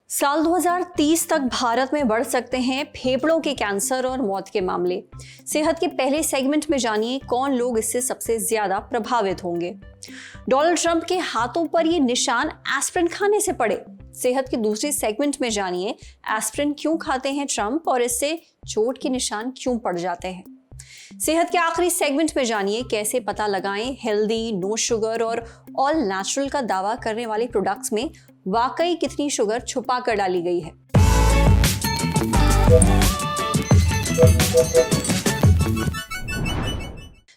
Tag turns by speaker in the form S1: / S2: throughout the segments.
S1: साल 2030 तक भारत में बढ़ सकते हैं फेफड़ों के कैंसर और मौत के मामले। सेहत के पहले सेगमेंट में जानिए कौन लोग इससे सबसे ज्यादा प्रभावित होंगे। डोनाल्ड ट्रंप के हाथों पर ये निशान एस्पिरिन खाने से पड़े। सेहत के दूसरे सेगमेंट में जानिए एस्पिरिन क्यों खाते हैं ट्रंप और इससे चोट के निशान क्यों पड़ जाते हैं। सेहत के आखिरी सेगमेंट में जानिए कैसे पता लगाएं हेल्दी, नो शुगर और ऑल नेचुरल का दावा करने वाले प्रोडक्ट्स में वाकई कितनी शुगर छुपा कर डाली गई है।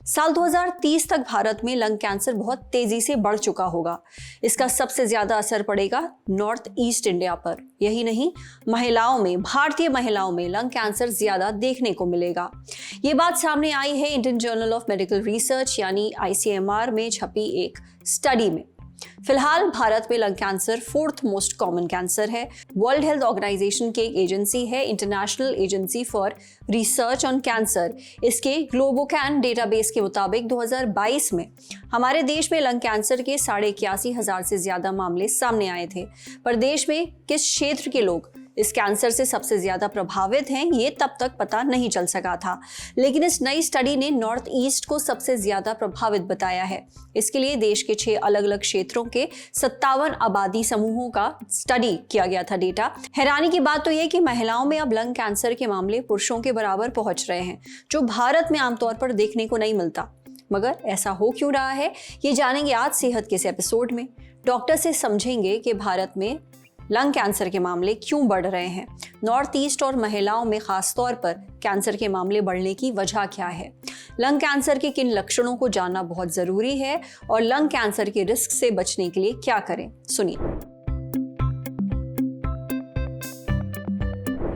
S1: साल 2030 तक भारत में लंग कैंसर बहुत तेजी से बढ़ चुका होगा। इसका सबसे ज्यादा असर पड़ेगा नॉर्थ ईस्ट इंडिया पर। यही नहीं, महिलाओं में, भारतीय महिलाओं में लंग कैंसर ज्यादा देखने को मिलेगा। ये बात सामने आई है Indian journal of medical research यानी ICMR में छपी एक स्टडी में। फिलहाल भारत में lung cancer 4th most common cancer है। वर्ल्ड हेल्थ ऑर्गेनाइजेशन की एक एजेंसी है, international agency for research on cancer. इसके ग्लोबोकैन डेटाबेस के मुताबिक 2022 में हमारे देश में लंग कैंसर के 81,500 से ज्यादा मामले सामने आए थे। पर देश में किस क्षेत्र के लोग इस कैंसर से सबसे ज्यादा प्रभावित हैं, ये तब तक पता नहीं चल सका था। लेकिन इस नई स्टडी ने नॉर्थ ईस्ट को सबसे ज्यादा प्रभावित बताया है। इसके लिए देश के 6 अलग अलग क्षेत्रों के 57 आबादी समूहों का स्टडी किया गया था डेटा। हैरानी की बात तो यह कि महिलाओं में अब लंग कैंसर के मामले पुरुषों के बराबर पहुंच रहे हैं, जो भारत में आमतौर पर देखने को नहीं मिलता। मगर ऐसा हो क्यों रहा है, ये जानेंगे आज सेहत के इस एपिसोड में। डॉक्टर से समझेंगे कि भारत में लंग कैंसर के मामले क्यों बढ़ रहे हैं, नॉर्थ ईस्ट और महिलाओं में खास तौर पर कैंसर के मामले बढ़ने की वजह क्या है, लंग कैंसर के किन लक्षणों को जानना बहुत जरूरी है और लंग कैंसर के रिस्क से बचने के लिए क्या करें। सुनिए।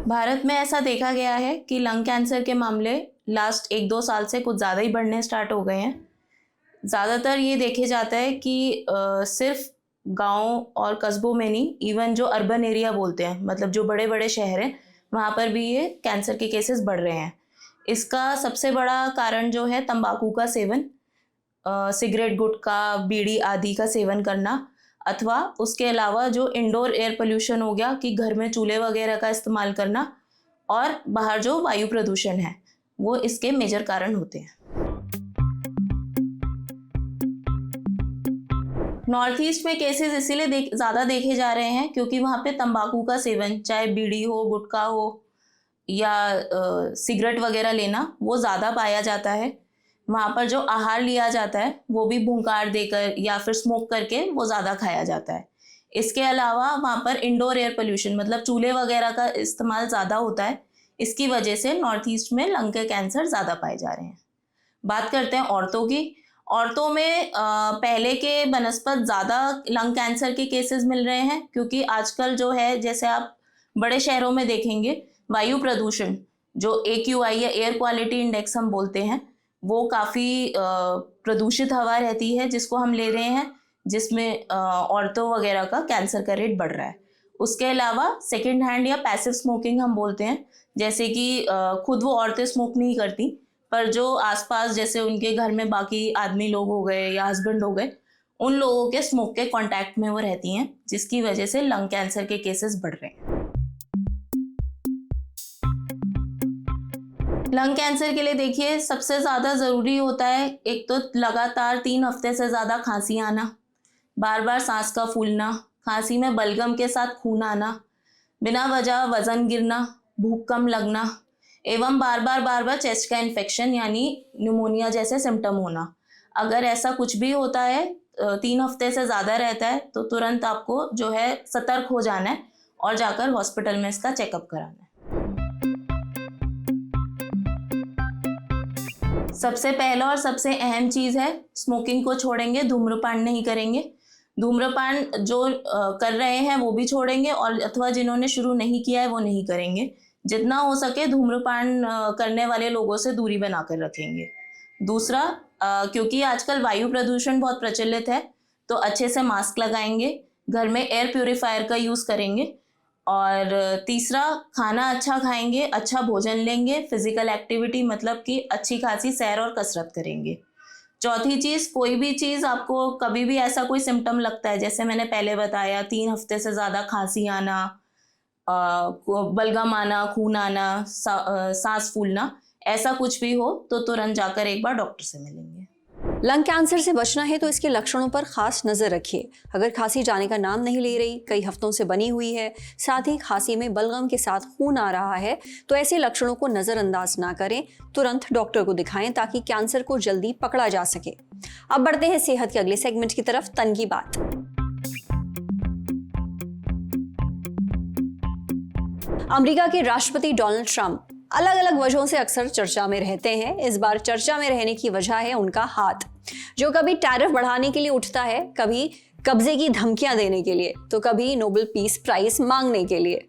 S2: भारत में ऐसा देखा गया है कि लंग कैंसर के मामले लास्ट 1-2 साल से कुछ ज़्यादा ही बढ़ने स्टार्ट हो गए हैं। ज़्यादातर ये देखे जाता है कि सिर्फ गांव और कस्बों में नहीं, इवन जो अर्बन एरिया बोलते हैं, मतलब जो बड़े बड़े शहर हैं, वहाँ पर भी ये कैंसर के केसेस बढ़ रहे हैं। इसका सबसे बड़ा कारण जो है तंबाकू का सेवन, सिगरेट, गुटखा, बीड़ी आदि का सेवन करना, अथवा उसके अलावा जो इंडोर एयर पोल्यूशन हो गया कि घर में चूल्हे वगैरह का इस्तेमाल करना, और बाहर जो वायु प्रदूषण है, वो इसके मेजर कारण होते हैं। नॉर्थ ईस्ट में केसेस इसीलिए ज़्यादा देखे जा रहे हैं क्योंकि वहाँ पे तंबाकू का सेवन, चाहे बीड़ी हो, गुटखा हो या सिगरेट वगैरह लेना, वो ज़्यादा पाया जाता है। वहाँ पर जो आहार लिया जाता है वो भी भूंकार देकर या फिर स्मोक करके वो ज़्यादा खाया जाता है। इसके अलावा वहाँ पर इंडोर एयर पोल्यूशन, मतलब चूल्हे वगैरह का इस्तेमाल ज़्यादा होता है। इसकी वजह से नॉर्थ ईस्ट में लंग के कैंसर ज़्यादा पाए जा रहे हैं। बात करते हैं औरतों की। औरतों में पहले के बनस्पत ज़्यादा लंग कैंसर के केसेस मिल रहे हैं क्योंकि आजकल जो है, जैसे आप बड़े शहरों में देखेंगे, वायु प्रदूषण जो AQI या एयर क्वालिटी इंडेक्स हम बोलते हैं, वो काफ़ी प्रदूषित हवा रहती है जिसको हम ले रहे हैं, जिसमें औरतों वगैरह का कैंसर का रेट बढ़ रहा है। उसके अलावा सेकेंड हैंड या पैसिव स्मोकिंग हम बोलते हैं, जैसे कि खुद वो औरतें स्मोक नहीं करती पर जो आसपास, जैसे उनके घर में बाकी आदमी लोग हो गए या हस्बैंड हो गए, उन लोगों के स्मोक के कांटेक्ट में वो रहती हैं, जिसकी वजह से लंग कैंसर के केसेस बढ़ रहे हैं। लंग कैंसर के लिए देखिए सबसे ज़्यादा ज़रूरी होता है, एक तो लगातार 3 हफ्ते से ज़्यादा खांसी आना, बार बार सांस का फूलना, खांसी में बलगम के साथ खून आना, बिना वजह वजन गिरना, भूख कम लगना, एवं बार बार चेस्ट का इन्फेक्शन यानी न्यूमोनिया जैसे सिम्टम होना। अगर ऐसा कुछ भी होता है, 3 हफ्ते से ज़्यादा रहता है, तो तुरंत आपको जो है सतर्क हो जाना है और जाकर हॉस्पिटल में इसका चेकअप कराना है। सबसे पहला और सबसे अहम चीज़ है, स्मोकिंग को छोड़ेंगे, धूम्रपान नहीं करेंगे। धूम्रपान जो कर रहे हैं वो भी छोड़ेंगे, और अथवा जिन्होंने शुरू नहीं किया है वो नहीं करेंगे। जितना हो सके धूम्रपान करने वाले लोगों से दूरी बनाकर रखेंगे। दूसरा, क्योंकि आजकल वायु प्रदूषण बहुत प्रचलित है, तो अच्छे से मास्क लगाएंगे, घर में एयर प्यूरिफायर का यूज़ करेंगे। और तीसरा, खाना अच्छा खाएंगे, अच्छा भोजन लेंगे, फिजिकल एक्टिविटी मतलब कि अच्छी खासी सैर और कसरत करेंगे। चौथी चीज़, कोई भी चीज़ आपको कभी भी ऐसा कोई सिम्टम लगता है, जैसे मैंने पहले बताया 3 हफ्ते से ज़्यादा खांसी आना, बलगम आना, खून आना, सांस फूलना, ऐसा कुछ भी हो तो तुरंत जाकर एक बार डॉक्टर से मिलेंगे।
S1: लंग कैंसर से बचना है तो इसके लक्षणों पर खास नजर रखिए। अगर खांसी जाने का नाम नहीं ले रही, कई हफ्तों से बनी हुई है, साथ ही खांसी में बलगम के साथ खून आ रहा है, तो ऐसे लक्षणों को नजरअंदाज ना करें, तुरंत डॉक्टर को दिखाएं ताकि कैंसर को जल्दी पकड़ा जा सके। अब बढ़ते हैं सेहत के अगले सेगमेंट की तरफ, तन की बात। अमेरिका के राष्ट्रपति डोनाल्ड ट्रंप अलग अलग वजहों से अक्सर चर्चा में रहते हैं। इस बार चर्चा में रहने की वजह है उनका हाथ, जो कभी टैरिफ बढ़ाने के लिए उठता है, कभी कब्जे की धमकियां देने के लिए, तो कभी नोबेल पीस प्राइज मांगने के लिए।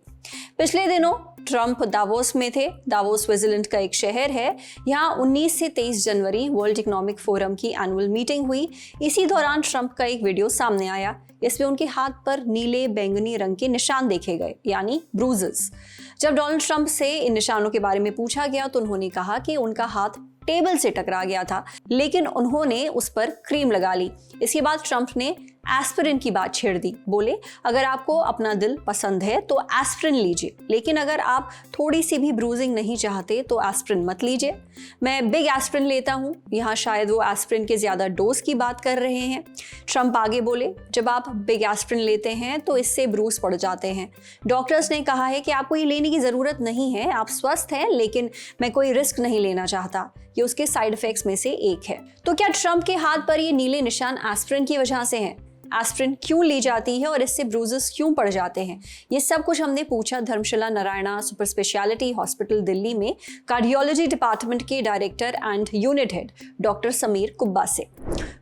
S1: पिछले दिनों ट्रंप दावोस में थे। दावोस स्विट्जरलैंड का एक शहर है। यहाँ 19 से 23 जनवरी वर्ल्ड इकोनॉमिक फोरम की एनुअल मीटिंग हुई। इसी दौरान ट्रंप का एक वीडियो सामने आया। इसमें उनके हाथ पर नीले बैंगनी रंग के निशान देखे गए, यानी ब्रूजेस। जब डोनाल्ड ट्रंप से इन निशानों के बारे में पूछा गया तो उन्होंने कहा कि उनका हाथ टेबल से टकरा गया था, लेकिन उन्होंने उस पर क्रीम लगा ली। इसके बाद ट्रंप ने एस्पिरिन की बात छेड़ दी। बोले, अगर आपको अपना दिल पसंद है तो एस्पिरिन लीजिए, लेकिन अगर आप थोड़ी सी भी ब्रूजिंग नहीं चाहते तो एस्पिरिन मत लीजिए। मैं बिग एस्पिरिन लेता हूँ। यहाँ शायद वो एस्पिरिन के ज्यादा डोज की बात कर रहे हैं। ट्रंप आगे बोले, जब आप बिग एस्पिरिन लेते हैं तो इससे ब्रूज पड़ जाते हैं। डॉक्टर्स ने कहा है कि आपको ये लेने की जरूरत नहीं है, आप स्वस्थ हैं, लेकिन मैं कोई रिस्क नहीं लेना चाहता। ये उसके साइड इफेक्ट्स में से एक है। तो क्या ट्रंप के हाथ पर ये नीले निशान एस्पिरिन की वजह से हैं? एस्पिरिन क्यों ली जाती है और इससे ब्रूजेस क्यों पड़ जाते हैं? ये सब कुछ हमने पूछा Dharamshala Narayana super speciality hospital Delhi में कार्डियोलॉजी डिपार्टमेंट के director and unit head doctor Sameer Kubba से।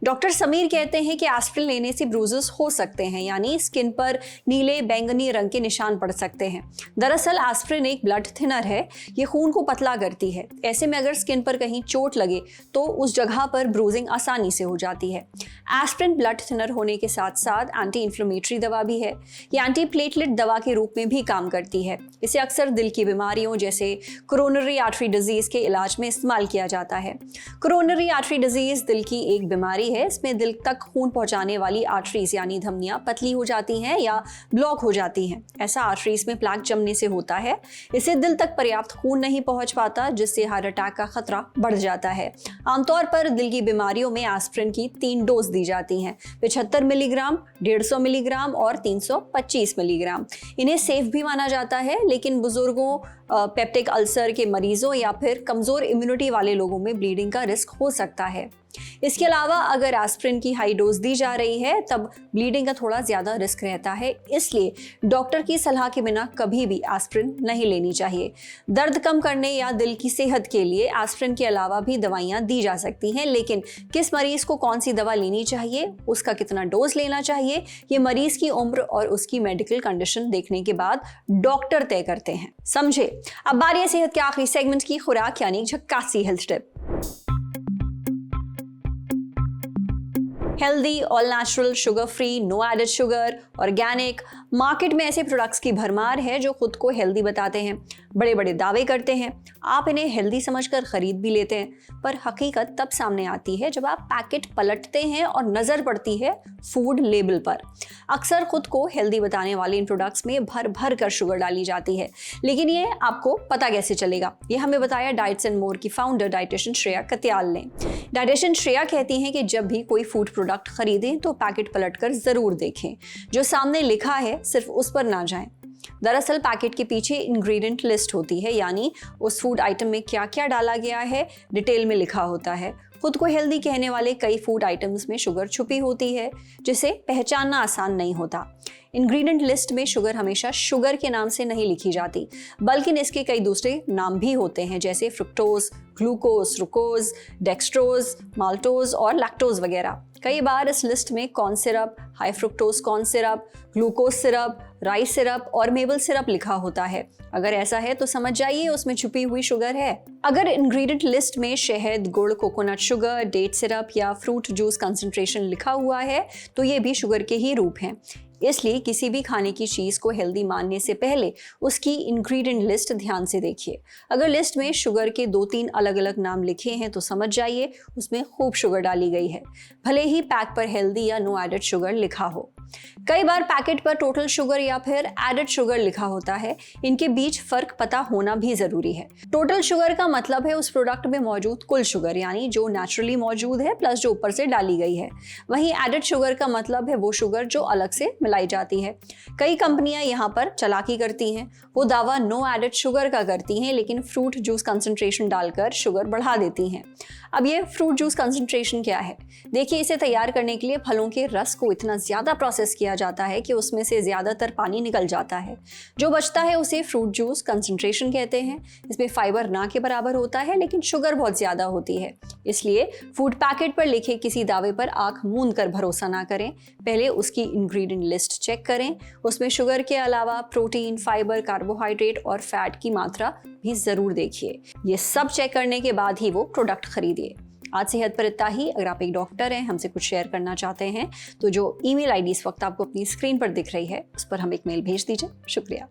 S1: डॉक्टर समीर कहते हैं कि एस्पिरिन लेने से ब्रूजेस हो सकते हैं, यानी स्किन पर नीले बैंगनी रंग के निशान पड़ सकते हैं। दरअसल एस्पिरिन एक ब्लड थिनर है। ये खून को पतला करती है। ऐसे में अगर स्किन पर कहीं चोट लगे तो उस जगह पर ब्रूजिंग आसानी से हो जाती है। एस्पिरिन ब्लड थिनर होने के साथ साथ एंटी इन्फ्लेमेटरी दवा भी है। ये एंटी प्लेटलेट दवा के रूप में भी काम करती है। इसे अक्सर दिल की बीमारियों जैसे कोरोनरी आर्टरी डिजीज के इलाज में इस्तेमाल किया जाता है। कोरोनरी आर्टरी डिजीज दिल की एक बीमारी है। इसमें दिल तक खून पहुंचाने वाली आर्टरीज यानी धमनियां पतली हो जाती हैं या ब्लॉक हो जाती हैं। ऐसा आर्टरीज में प्लेक जमने से होता है। इससे दिल तक पर्याप्त खून नहीं पहुंच पाता, जिससे हार्ट अटैक का खतरा बढ़ जाता है। आमतौर पर दिल की बीमारियों में एस्पिरिन की 3 डोज दी जाती हैं, 75 मिलीग्राम, 150 मिलीग्राम और 325 मिलीग्राम। इन्हें सेफ भी माना जाता है, लेकिन बुजुर्गों, पेप्टिक अल्सर के मरीजों या फिर कमजोर इम्यूनिटी वाले लोगों में ब्लीडिंग का रिस्क हो सकता है। इसके अलावा अगर एस्पिरिन की हाई डोज दी जा रही है तब ब्लीडिंग का थोड़ा ज्यादा रिस्क रहता है, इसलिए डॉक्टर की सलाह के बिना कभी भी एस्पिरिन नहीं लेनी चाहिए। दर्द कम करने या दिल की सेहत के लिए एस्पिरिन के अलावा भी दवाइयां दी जा सकती हैं, लेकिन किस मरीज को कौन सी दवा लेनी चाहिए, उसका कितना डोज लेना चाहिए, ये मरीज की उम्र और उसकी मेडिकल कंडीशन देखने के बाद डॉक्टर तय करते हैं। समझे? अब बारी है सेहत के आखिरी सेगमेंट की, खुराक यानी झक्कासी health tip. Healthy, all natural, sugar free, no added sugar, organic. Market में ऐसे प्रोडक्ट्स की भरमार है जो खुद को हेल्दी बताते हैं, बड़े बड़े दावे करते हैं। आप इन्हें हेल्दी समझकर खरीद भी लेते हैं, पर हकीकत तब सामने आती है जब आप पैकेट पलटते हैं और नजर पड़ती है फूड लेबल पर। अक्सर खुद को हेल्दी बताने वाले इन प्रोडक्ट्स में भर भर कर शुगर डाली जाती है, लेकिन ये आपको पता कैसे चलेगा? ये हमें बताया डाइट्स एंड मोर की फाउंडर डाइटिशियन श्रेया कत्याल ने। डाइटिशियन श्रेया कहती हैं कि जब भी कोई फूड प्रोडक्ट खरीदें तो पैकेट पलटकर जरूर देखें। जो सामने लिखा है सिर्फ उस पर ना जाएं। दरअसल पैकेट के पीछे इंग्रेडिएंट लिस्ट होती है, यानी उस फूड आइटम में क्या क्या डाला गया है डिटेल में लिखा होता है। खुद को हेल्दी कहने वाले कई फूड आइटम्स में शुगर छुपी होती है, जिसे पहचानना आसान नहीं होता। इंग्रेडिएंट लिस्ट में शुगर हमेशा शुगर के नाम से नहीं लिखी जाती, बल्कि इसके कई दूसरे नाम भी होते हैं, जैसे फ्रुक्टोज, ग्लूकोज, रुकोज, डेक्सट्रोज, माल्टोज और लैक्टोज वगैरह। कई बार इस लिस्ट में corn syrup, high fructose corn syrup, glucose syrup, rice syrup और मेपल सिरप लिखा होता है। अगर ऐसा है तो समझ जाइए उसमें छुपी हुई शुगर है। अगर इंग्रेडिएंट लिस्ट में शहद, गुड़, कोकोनट शुगर, डेट सिरप या फ्रूट जूस कंसंट्रेशन लिखा हुआ है तो ये भी शुगर के ही रूप हैं। इसलिए किसी भी खाने की चीज़ को हेल्दी मानने से पहले उसकी इंग्रेडिएंट लिस्ट ध्यान से देखिए। अगर लिस्ट में शुगर के 2-3 अलग अलग नाम लिखे हैं तो समझ जाइए उसमें खूब शुगर डाली गई है, भले ही पैक पर हेल्दी या नो एडेड शुगर लिखा हो। कई बार पैकेट पर टोटल शुगर या फिर एडेड शुगर लिखा होता है, इनके बीच फर्क पता होना भी जरूरी है। टोटल शुगर का मतलब है उस प्रोडक्ट में मौजूद कुल शुगर, यानी जो नेचुरली मौजूद है प्लस जो ऊपर से डाली गई है। वहीं एडेड शुगर का मतलब है वो शुगर जो अलग से मिलाई जाती है। कई कंपनियां यहाँ पर चालाकी करती हैं, वो दावा नो एडेड शुगर का करती हैं, लेकिन फ्रूट जूस कंसंट्रेशन डालकर शुगर बढ़ा देती हैं। अब ये फ्रूट जूस कंसंट्रेशन क्या है? देखिए, इसे तैयार करने के लिए फलों के रस को इतना ज़्यादा प्रोसेस किया जाता है कि उसमें से ज़्यादातर पानी निकल जाता है। जो बचता है उसे फ्रूट जूस कंसंट्रेशन कहते हैं। इसमें फाइबर ना के बराबर होता है, लेकिन शुगर बहुत ज़्यादा होती है। इसलिए फूड पैकेट पर लिखे किसी दावे पर आंख मूंद कर भरोसा ना करें। पहले उसकी इंग्रेडिएंट लिस्ट चेक करें। उसमें शुगर के अलावा प्रोटीन, फाइबर, कार्बोहाइड्रेट और फैट की मात्रा भी ज़रूर देखिए। ये सब चेक करने के बाद ही वो प्रोडक्ट खरीदिए। आज सेहत पर इतना ही। अगर आप एक डॉक्टर हैं, हमसे कुछ शेयर करना चाहते हैं, तो जो ईमेल आईडी इस वक्त आपको अपनी स्क्रीन पर दिख रही है, उस पर हम एक मेल भेज दीजिए। शुक्रिया।